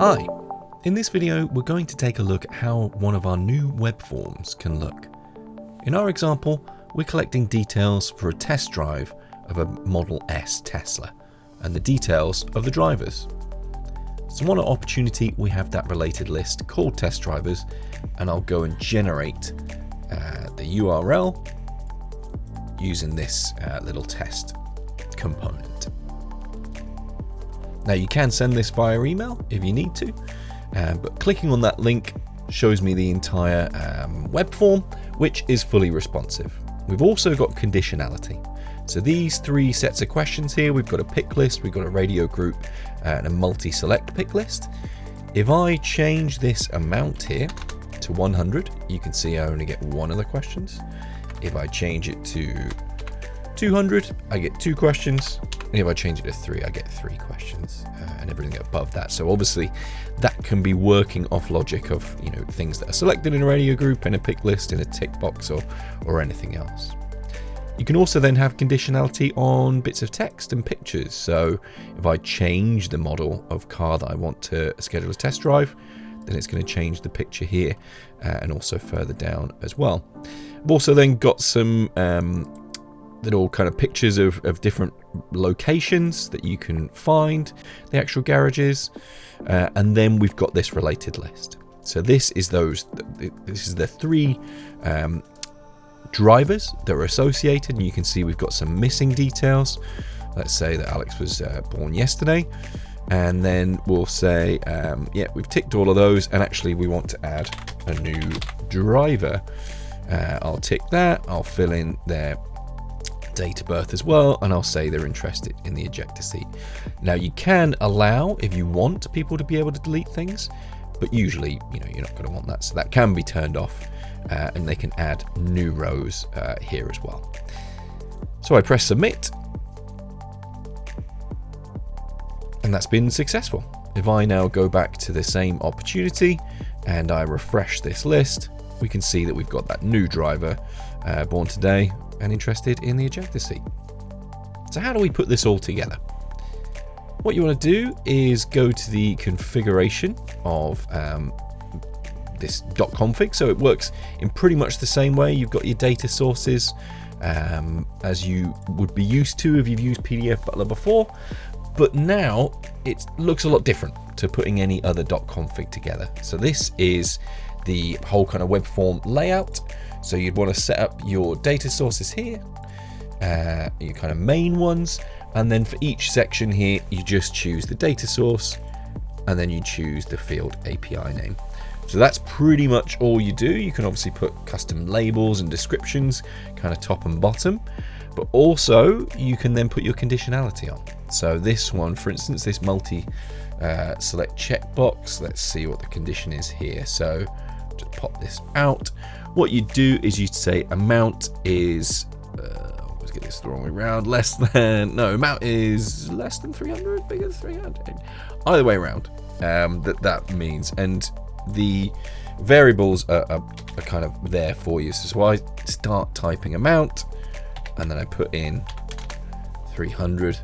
Hi, in this video we're going to take a look at how one of our new web forms can look. In our example, we're collecting details for a test drive of a Model S Tesla and the details of the drivers. So on our opportunity we have that related list called test drivers, and I'll go and generate the URL using this little test component. Now you can send this via email if you need to, but clicking on that link shows me the entire web form, which is fully responsive. We've also got conditionality. So these three sets of questions here, we've got a pick list, we've got a radio group, and a multi-select pick list. If I change this amount here to 100, you can see I only get one of the questions. If I change it to 200, I get 2 questions. And if I change it to 3, I get 3 questions, and everything above that. So obviously that can be working off logic of, things that are selected in a radio group, in a pick list, in a tick box, or anything else. You can also then have conditionality on bits of text and pictures. So if I change the model of car that I want to schedule a test drive, then it's going to change the picture here and also further down as well. I've also then got some little kind of pictures of different locations that you can find the actual garages, and then we've got this related list. So this is the 3 drivers that are associated, and you can see we've got some missing details. Let's say that Alex was born yesterday, and then we'll say yeah, we've ticked all of those, and actually we want to add a new driver. I'll tick that, I'll fill in their date of birth as well, and I'll say they're interested in the ejector seat. Now you can allow, if you want people to be able to delete things, but usually you're not going to want that, so that can be turned off, and they can add new rows here as well. So I press submit, and that's been successful. If I now go back to the same opportunity and I refresh this list, we can see that we've got that new driver born today and interested in the ejector seat. So how do we put this all together? What you want to do is go to the configuration of this .config. So it works in pretty much the same way. You've got your data sources as you would be used to if you've used PDF Butler before, but now it looks a lot different to putting any other .config together. So this is the whole kind of web form layout. So you'd want to set up your data sources here, your kind of main ones, and then for each section here you just choose the data source, and then you choose the field API name. So that's pretty much all you do. You can obviously put custom labels and descriptions kind of top and bottom, but also you can then put your conditionality on. So this one, for instance, this multi-select checkbox, let's see what the condition is here. So just pop this out. What you do is you say amount is, always get this the wrong way around, amount is less than 300, bigger than 300. Either way around, that means, and the variables are kind of there for you. So I start typing amount, and then I put in 300.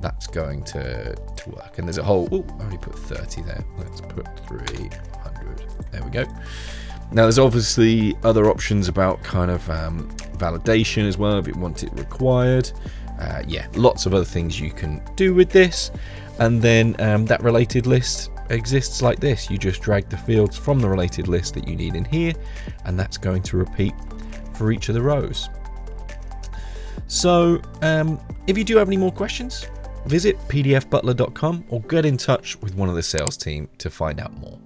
That's going to work. And there's a whole, I only put 30 there. Let's put 300. There we go. Now there's obviously other options about kind of validation as well if you want it required. Yeah, lots of other things you can do with this. And then that related list exists like this. You just drag the fields from the related list that you need in here, and that's going to repeat for each of the rows. So if you do have any more questions, visit pdfbutler.com or get in touch with one of the sales team to find out more.